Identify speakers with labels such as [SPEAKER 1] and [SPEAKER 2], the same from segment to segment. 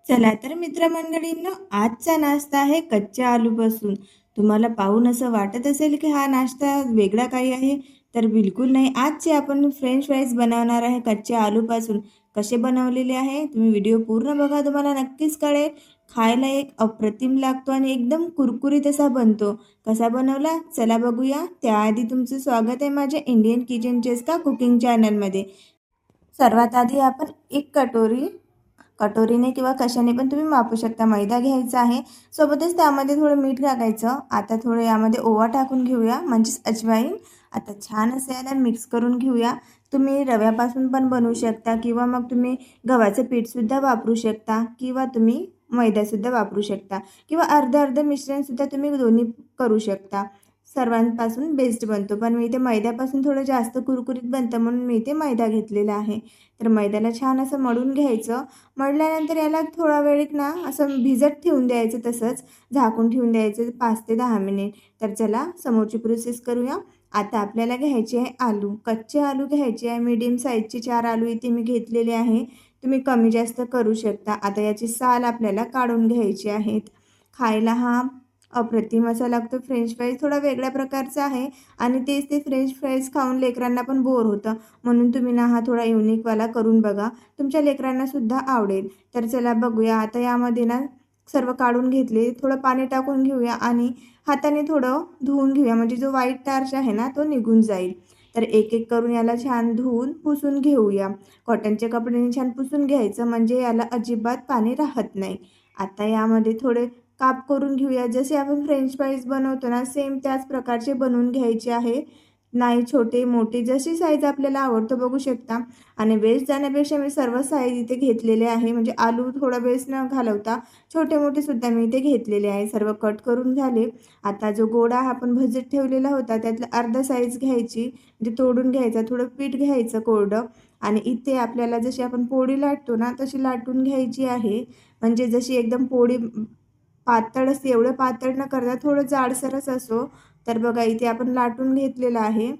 [SPEAKER 1] चला तर मित्रमंडळींनो, आजचा नाश्ता आहे कच्च्या आलूपासून. तुम्हाला पाहून असं वाटत असेल की हा नाश्ता वेगळा काही आहे, तर बिलकुल नाही. आजचे आपण फ्रेंच फ्राईज बनवणार आहे कच्च्या आलूपासून. कसे बनवलेले आहे तुम्ही व्हिडिओ पूर्ण बघा, तुम्हाला नक्कीच कळेल. खायला एक अप्रतिम लागतो आणि एकदम कुरकुरीत असा बनतो. कसा बनवला चला बघूया. त्याआधी तुमचं स्वागत आहे माझ्या इंडियन किचन चेस्का कुकिंग चॅनलमध्ये. सर्वात आधी आपण एक कटोरीने किंवा कशाने पण तुम्ही मापू शकता, मैदा घ्यायचा आहे. सोबतच त्यामध्ये थोडं मीठ टाकायचं. आता थोडं यामध्ये ओवा टाकून घेऊया, म्हणजेच अजवाईन. आता छान असं याला मिक्स करून घेऊया. तुम्ही रव्यापासून पण बनवू शकता किंवा मग तुम्ही गव्हाचं पीठसुद्धा वापरू शकता किंवा तुम्ही मैदासुद्धा वापरू शकता किंवा अर्धं मिश्रणसुद्धा तुम्ही दोन्ही करू शकता. सर्वांपासून बेस्ट बनतो, पण मी इथे मैद्यापासून थोडं जास्त कुरकुरीत बनतं म्हणून मी इथे मैदा घेतलेला आहे. तर मैद्याला छान असं मळून घ्यायचं. मळल्यानंतर याला थोडा वेळेत ना असं भिजत ठेवून द्यायचं, तसंच झाकून ठेवून द्यायचं 5 ते 10 मिनिट. तर चला समोरची प्रोसेस करूया. आता आपल्याला घ्यायचे आहे आलू, कच्चे आलू घ्यायचे आहे. मीडियम साईजचे 4 आलू इथे मी घेतलेले आहे. तुम्ही कमी जास्त करू शकता. आता याची साल आपल्याला काढून घ्यायची आहेत. खायला हा अप्रतिम असा लागतो. फ्रेंच फ्राईज थोडा वेगळ्या प्रकारचा आहे आणि तेच ते फ्रेंच फ्राईज खाऊन लेकरांना पण बोर होतं. म्हणून तुम्ही ना हा थोडा युनिकवाला करून बघा, तुमच्या लेकरांनासुद्धा आवडेल. तर चला बघूया. आता यामध्ये ना सर्व काढून घेतले. थोडं पाणी टाकून घेऊया आणि हाताने थोडं धुवून घेऊया, म्हणजे जो व्हाईट टार्च आहे ना तो निघून जाईल. तर एक एक करून याला छान धुवून पुसून घेऊया. कॉटनच्या कपड्याने छान पुसून घ्यायचं, म्हणजे याला अजिबात पाणी राहत नाही. आता यामध्ये थोडे काप करून घेऊया. जसे आपण फ्रेंच फ्राईज बनवतो ना, सेम त्याच प्रकारचे बनवून घ्यायचे आहे. नाही छोटे मोठे जशी साईज आपल्याला आवडतं बघू शकता. आणि वेस्ट जाण्यापेक्षा मी सर्व साईज इथे घेतलेले आहे, म्हणजे आलू थोडा वेस्ट न घालवता छोटे मोठे सुद्धा मी इथे घेतलेले आहे. सर्व कट करून झाले. आता जो गोळा आपण भजत ठेवलेला होता त्यातला अर्धा साईज घ्यायची, म्हणजे तोडून घ्यायचा. थोडं पीठ घ्यायचं कोरडं आणि इथे आपल्याला जशी आपण पोळी लाटतो ना तशी लाटून घ्यायची आहे. म्हणजे जशी एकदम पोळी पातळ असते, एवढं पातळ न करता थोडं जाडसरच असो. तर बघा इथे आपण लाटून घेतलेलं आहे.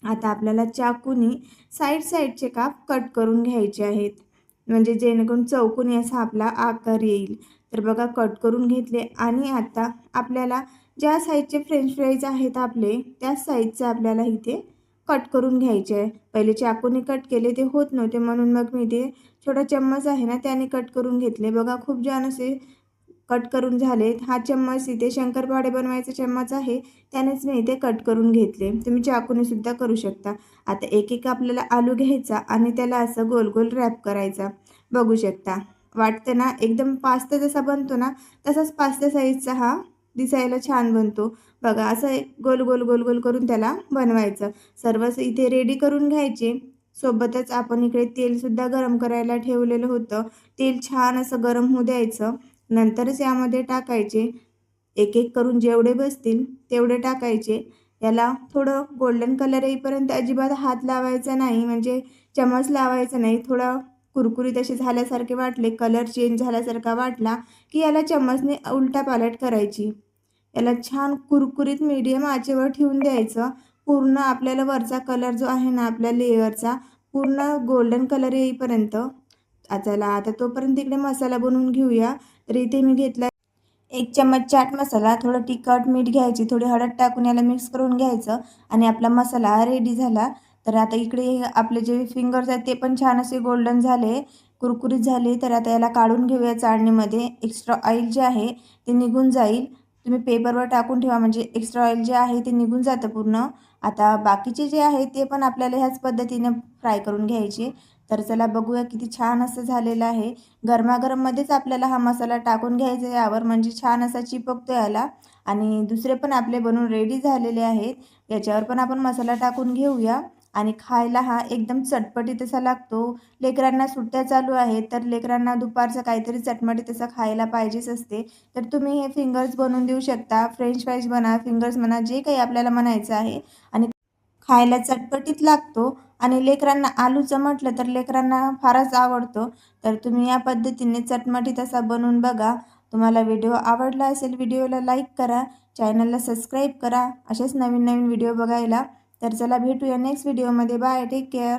[SPEAKER 1] आता आपल्याला चाकूनी साईडचे काप कट करून घ्यायचे आहेत, म्हणजे जेणेकरून चौकोनी असा आपला आकार येईल. तर बघा कट करून घेतले आणि आता आपल्याला ज्या साईजचे फ्रेंच फ्राईज आहेत आपले, त्याच साईजचे आपल्याला इथे कट करून घ्यायचे आहे. पहिले चाकूने कट केले ते होत नव्हते, म्हणून मग मी ते छोटा चम्मच आहे ना त्याने कट करून घेतले. बघा खूप छान असे कट करून झालेत. हा चम्मच इथे शंकरपाळे बनवायचा चम्मच आहे, त्यानेच मी इथे कट करून घेतले. तुम्ही चाकूने सुद्धा करू शकता. आता एक एक आपल्याला आलू घ्यायचा आणि त्याला असं गोल गोल रॅप करायचा. बघू शकता वाटतं ना एकदम पास्ता जसा बनतो ना तसाच पास्ता साईजचा हा दिसायला छान बनतो. बघा असं एक गोल गोल गोल गोल करून त्याला बनवायचं. सर्वच इथे रेडी करून घ्यायचे. सोबतच आपण इकडे तेलसुद्धा गरम करायला ठेवलेलं होतं. तेल छान असं गरम होऊ द्यायचं. नंतरच यामध्ये टाकायचे. एक एक करून जेवढे बसतील तेवढे टाकायचे. याला थोडं गोल्डन कलर येईपर्यंत अजिबात हात लावायचा नाही, म्हणजे चमच लावायचा नाही. थोडा कुरकुरीत असे झाल्यासारखे वाटले, कलर चेंज झाल्यासारखा वाटला की याला चम्मचने उलटापालट करायची. याला छान कुरकुरीत मीडियम आचेवर ठेवून द्यायचं. पूर्ण आपल्याला वरचा कलर जो आहे ना आपल्या लेयरचा पूर्ण गोल्डन कलर येईपर्यंत. चला आता तोपर्यंत इकडे मसाला बनवून घेऊया. तर इथे मी घेतला 1 चम्मच चाट मसाला, थोडं तिखट, मीठ घ्यायची, थोडी हळद टाकून याला मिक्स करून घ्यायचं आणि आपला मसाला रेडी झाला. तर आता इकडे आपले जे फिंगर्स आहेत ते पण छान असे गोल्डन झाले, कुरकुरीत झाले. तर आता याला काढून घेऊया चाळणीमध्ये. एक्स्ट्रा ऑइल जे आहे ते निघून जाईल. तुम्ही पेपरवर टाकून ठेवा, म्हणजे एक्स्ट्रा ऑइल जे आहे ते निघून जातं पूर्ण. आता बाकीचे जे आहे ते पण आपल्याला ह्याच पद्धतीने फ्राय करून घ्यायचे. तर चला बघूया किती छान असं झालेलं आहे. गरमागरममध्येच आपल्याला हा मसाला टाकून घ्यायचा आहे यावर, म्हणजे छान असा चिपकतो याला. आणि दुसरे पण आपले बनवून रेडी झालेले आहेत. याच्यावर पण आपण मसाला टाकून घेऊया आणि खायला हा एकदम चटपटीत असा लागतो. लेकरांना सुट्ट्या चालू आहेत, तर लेकरांना दुपारचं काहीतरी चटपटीत असं खायला पाहिजेच असते. तर तुम्ही हे फिंगर्स बनवून देऊ शकता. फ्रेंच फ्राईज म्हणा, फिंगर्स म्हणा, जे काही आपल्याला म्हणायचं आहे. आणि खायला चटपटीत लागतो आणि लेकरांना आलूचं म्हटलं तर लेकरांना फारच आवडतो. तर तुम्ही या पद्धतीने चटमटीत असा बनवून बघा. तुम्हाला व्हिडिओ आवडला असेल, व्हिडिओला लाईक करा, चॅनलला सबस्क्राईब करा असेच नवीन नवीन व्हिडिओ बघायला. तर चला भेटूया नेक्स्ट व्हिडिओमध्ये. Bye, take care.